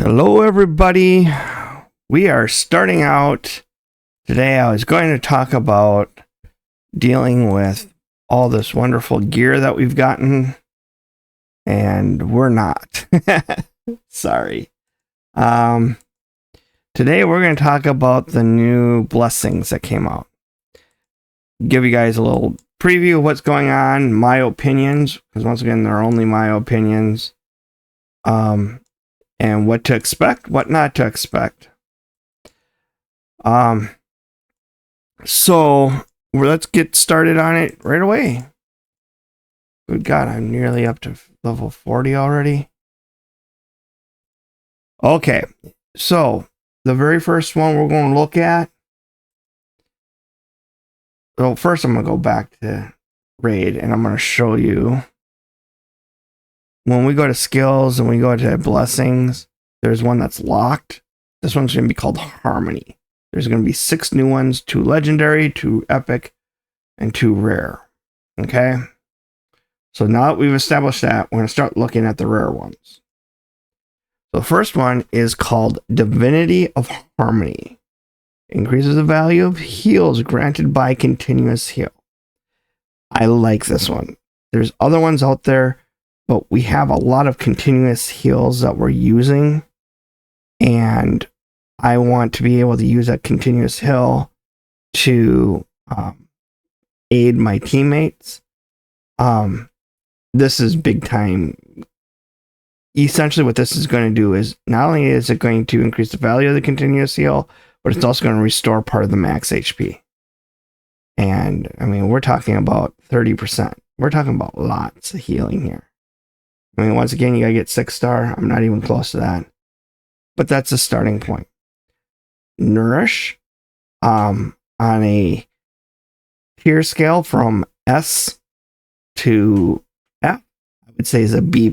Hello, everybody. We are starting out today. I was going to talk about dealing with all this wonderful gear that we've gotten, and we're not. Sorry. Today we're going to talk about the new blessings that came out. Give you guys a little preview of what's going on, my opinions, because once again, they're only my opinions. And what to expect, what not to expect. So let's get started on it right away. Good God, I'm nearly up to level 40 already. Okay, so the very first one we're going to look at. So first I'm going to go back to Raid and I'm going to show you. When we go to skills and we go to blessings, there's one that's locked. This one's going to be called Harmony. There's going to be 6 new ones, 2 legendary, 2 epic, and 2 rare. Okay? So now that we've established that, we're going to start looking at the rare ones. So the first one is called Divinity of Harmony. Increases the value of heals granted by continuous heal. I like this one. There's other ones out there, but we have a lot of continuous heals that we're using, and I want to be able to use that continuous heal to aid my teammates. This is big time. Essentially what this is going to do is not only is it going to increase the value of the continuous heal, but it's also going to restore part of the max HP. And I mean, we're talking about 30%. We're talking about lots of healing here. I mean, once again, you gotta get 6-star. I'm not even close to that. But that's a starting point. Nourish, on a tier scale from S to F, I would say is a B+.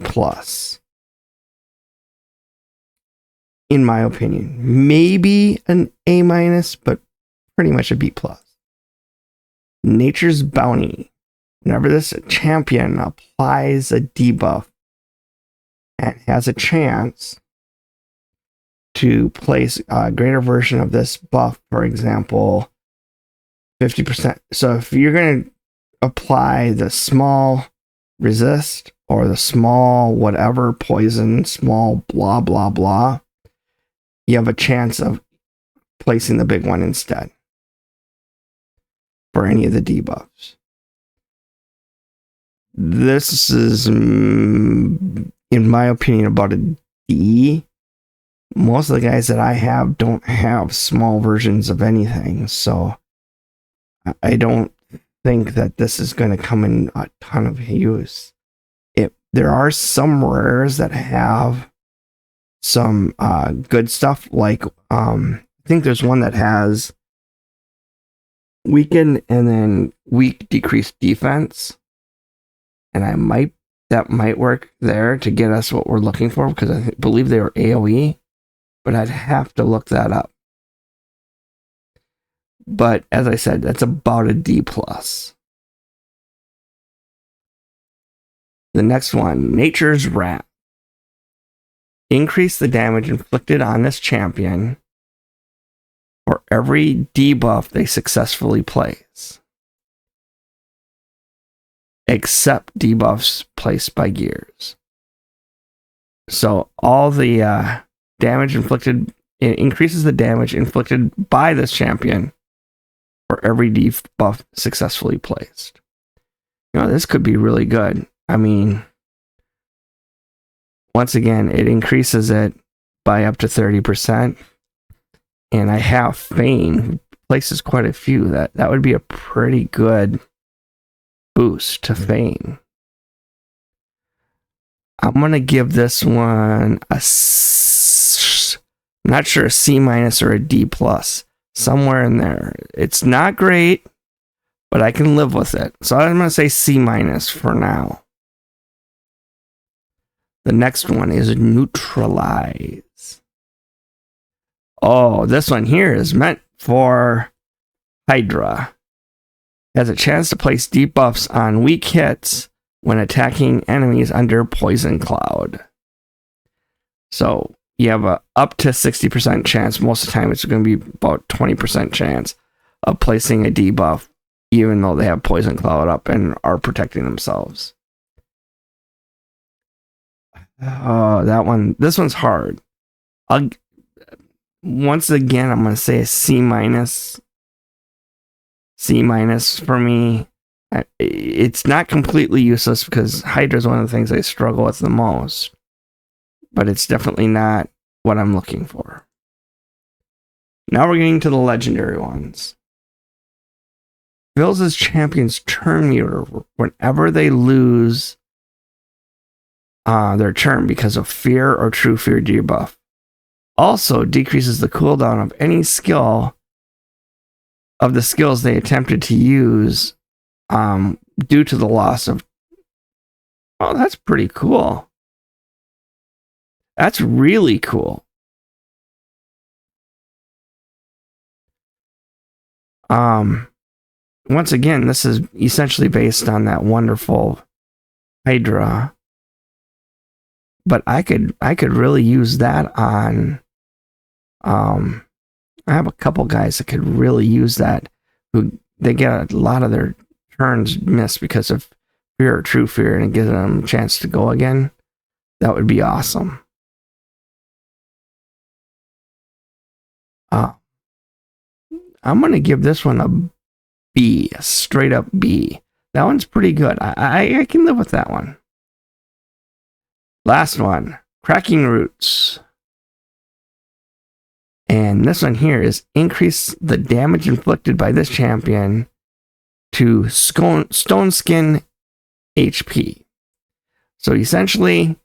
In my opinion. Maybe an A-, but pretty much a B+. Nature's Bounty. Whenever this champion applies a debuff, and has a chance to place a greater version of this buff, for example, 50%. So if you're going to apply the small resist or the small whatever poison, small blah, blah, blah, you have a chance of placing the big one instead for any of the debuffs. This is, in my opinion, about a D. Most of the guys that I have don't have small versions of anything, so I don't think that this is going to come in a ton of use. There are some rares that have some good stuff, like I think there's one that has weaken and then weak decreased defense, and that might work there to get us what we're looking for, because I believe they were AoE, but I'd have to look that up. But as I said, that's about a D+. The next one, Nature's Wrath. Increase the damage inflicted on this champion for every debuff they successfully place, except debuffs placed by gears. So all the damage inflicted, it increases the damage inflicted by this champion for every debuff successfully placed. You know, this could be really good. I mean, once again, it increases it by up to 30%. And I have Fane, who places quite a few. That would be a pretty good boost to Fane. I'm going to give this one I'm not sure, a C- or a D+. Somewhere in there. It's not great, but I can live with it. So I'm going to say C- for now. The next one is Neutralize. Oh, this one here is meant for Hydra. Has a chance to place debuffs on weak hits when attacking enemies under Poison Cloud. So you have a up to 60% chance. Most of the time, it's going to be about 20% chance of placing a debuff, even though they have Poison Cloud up and are protecting themselves. Oh, that one. This one's hard. Once again, I'm going to say a C minus. C minus for me. It's not completely useless because Hydra is one of the things I struggle with the most, but it's definitely not what I'm looking for. Now we're getting to the legendary ones. Fills his champion's turn meter whenever they lose their turn because of fear or true fear debuff. Also decreases the cooldown of any skill of the skills they attempted to use due to the loss of... Oh, that's pretty cool. That's really cool. Once again, this is essentially based on that wonderful Hydra. But I could really use that on... I have a couple guys that could really use that, who they get a lot of their turns missed because of fear or true fear, and it gives them a chance to go again. That would be awesome. I'm going to give this one a B, a straight up B. That one's pretty good. I can live with that one. Last one, Cracking Roots. And this one here is increase the damage inflicted by this champion to Stone Skin HP. So essentially,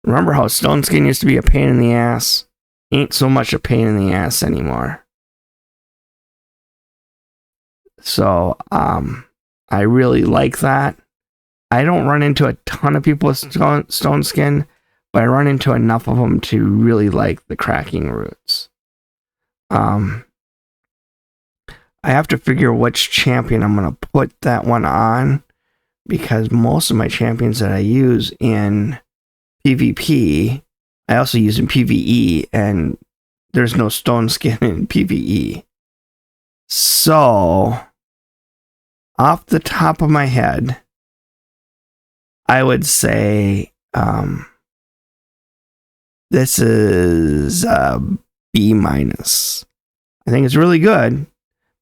remember how Stone Skin used to be a pain in the ass? Ain't so much a pain in the ass anymore. So, I really like that. I don't run into a ton of people with Stone Skin, but I run into enough of them to really like the Cracking Roots. I have to figure which champion I'm going to put that one on, because most of my champions that I use in PvP, I also use in PvE, and there's no Stone Skin in PvE. So, off the top of my head, I would say this is a B minus. I think it's really good,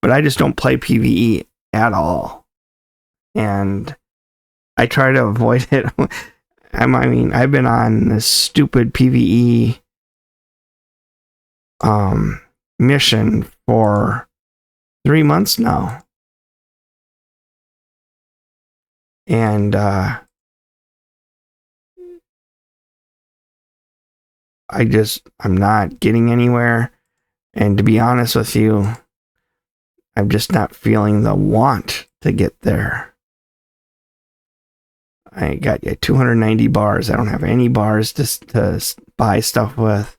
but I just don't play PvE at all. And I try to avoid it. I mean, I've been on this stupid PvE mission for 3 months now. And I'm not getting anywhere. And to be honest with you, I'm just not feeling the want to get there. I got 290 bars. I don't have any bars to buy stuff with.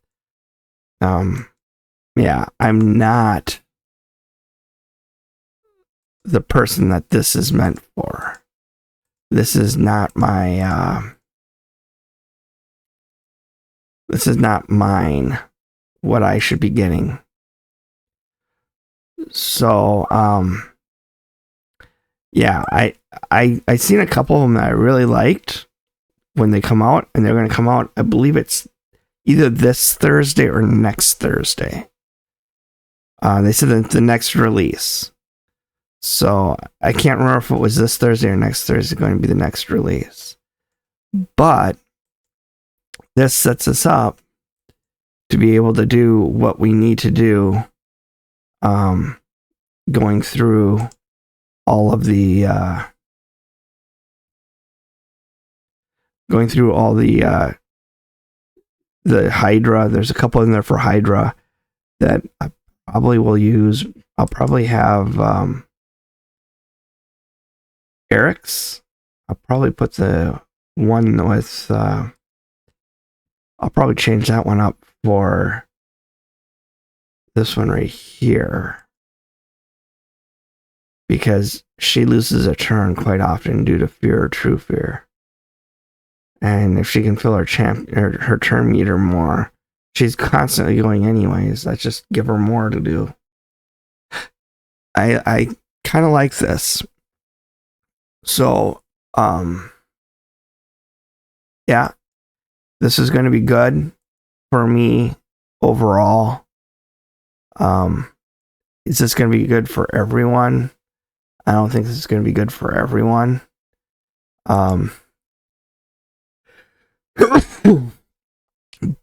Yeah, I'm not the person that this is meant for. This is not my, this is not mine, what I should be getting. So, yeah, I seen a couple of them that I really liked when they come out, and they're going to come out, I believe it's either this Thursday or next Thursday. They said that the next release. So I can't remember if it was this Thursday or next Thursday going to be the next release. But this sets us up to be able to do what we need to do, going through all of the the Hydra. There's a couple in there for Hydra that I probably will use. I'll probably have Eric's. I'll probably put the one with I'll probably change that one up for this one right here, because she loses a turn quite often due to fear or true fear. And if she can fill her turn meter more, She's constantly going anyways. Let's just give her more to do. I kind of like this. So, yeah, this is going to be good for me overall. Is this going to be good for everyone? I don't think this is going to be good for everyone.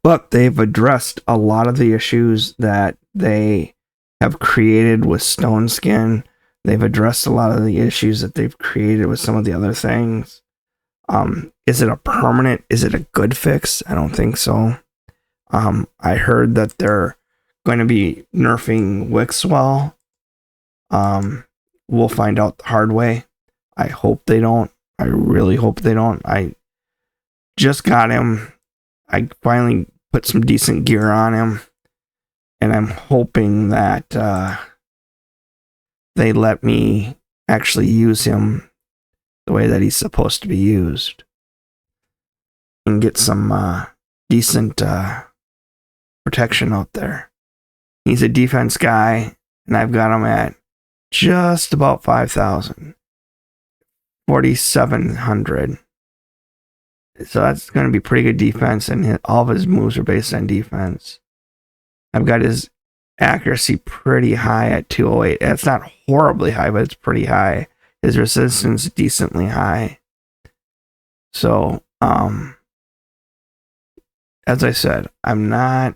But they've addressed a lot of the issues that they have created with Stone Skin. They've addressed a lot of the issues that they've created with some of the other things. Is it a permanent? Is it a good fix? I don't think so. I heard that they're going to be nerfing Wixwell. We'll find out the hard way. I hope they don't. I really hope they don't. I just got him. I finally put some decent gear on him. And I'm hoping that they let me actually use him the way that he's supposed to be used. And get some decent protection out there. He's a defense guy, and I've got him at just about 5,000. 4,700. So that's going to be pretty good defense, and all of his moves are based on defense. I've got his accuracy pretty high at 208. It's not horribly high, but it's pretty high. His resistance decently high. So, as I said, I'm not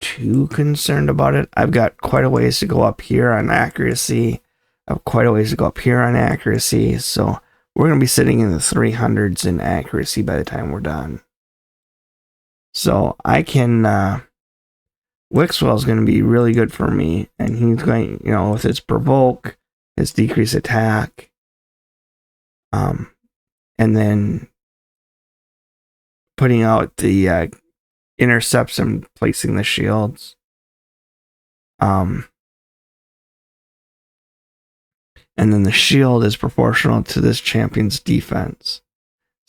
too concerned about it. I've got quite a ways to go up here on accuracy. I have quite a ways to go up here on accuracy. So we're going to be sitting in the 300s in accuracy by the time we're done. So I can, Wixwell is going to be really good for me. And he's going, with his provoke, his decrease attack, and then putting out the intercepts and placing the shields. And then the shield is proportional to this champion's defense.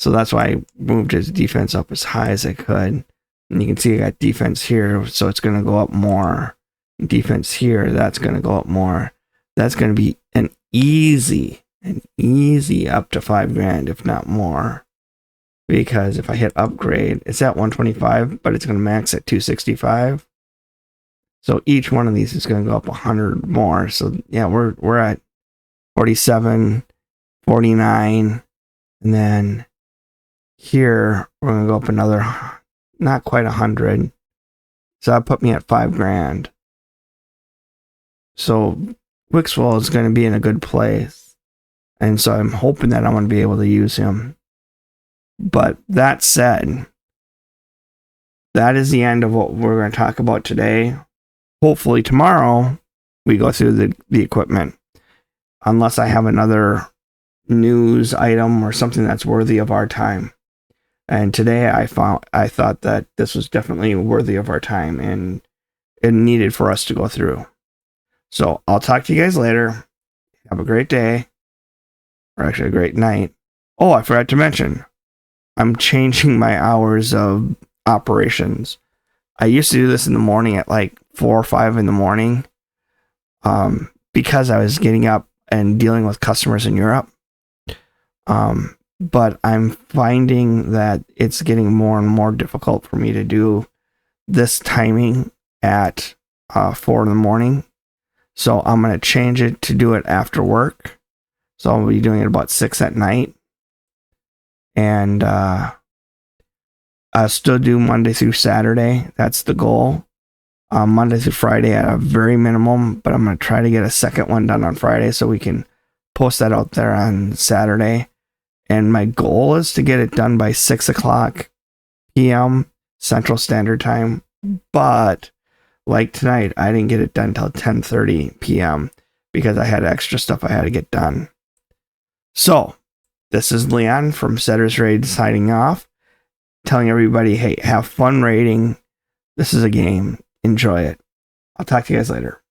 So that's why I moved his defense up as high as I could. And you can see I got defense here, so it's going to go up more. Defense here, that's going to go up more. That's going to be an easy up to $5,000, if not more. Because if I hit upgrade, it's at 125, but it's going to max at 265. So each one of these is going to go up 100 more. So yeah, we're at 47, 49, and then here we're going to go up another, not quite 100. So that put me at $5,000. So Wixwell is going to be in a good place. And so I'm hoping that I'm going to be able to use him. But that said, that is the end of what we're going to talk about today. Hopefully tomorrow we go through the equipment. Unless I have another news item or something that's worthy of our time. And today I thought that this was definitely worthy of our time and it needed for us to go through. So I'll talk to you guys later. Have a great day. Or actually a great night. Oh, I forgot to mention, I'm changing my hours of operations. I used to do this in the morning at like 4 or 5 in the morning. Because I was getting up and dealing with customers in Europe. But I'm finding that it's getting more and more difficult for me to do this timing at 4 in the morning. So I'm going to change it to do it after work. So I'll be doing it about 6 at night. And I'll still do Monday through Saturday. That's the goal. Monday through Friday at a very minimum, but I'm going to try to get a second one done on Friday so we can post that out there on Saturday. And my goal is to get it done by 6 o'clock p.m. Central Standard Time. But like tonight, I didn't get it done until 10:30 p.m. because I had extra stuff I had to get done. So this is Leon from Setter's Raid signing off, telling everybody, hey, have fun raiding. This is a game. Enjoy it. I'll talk to you guys later.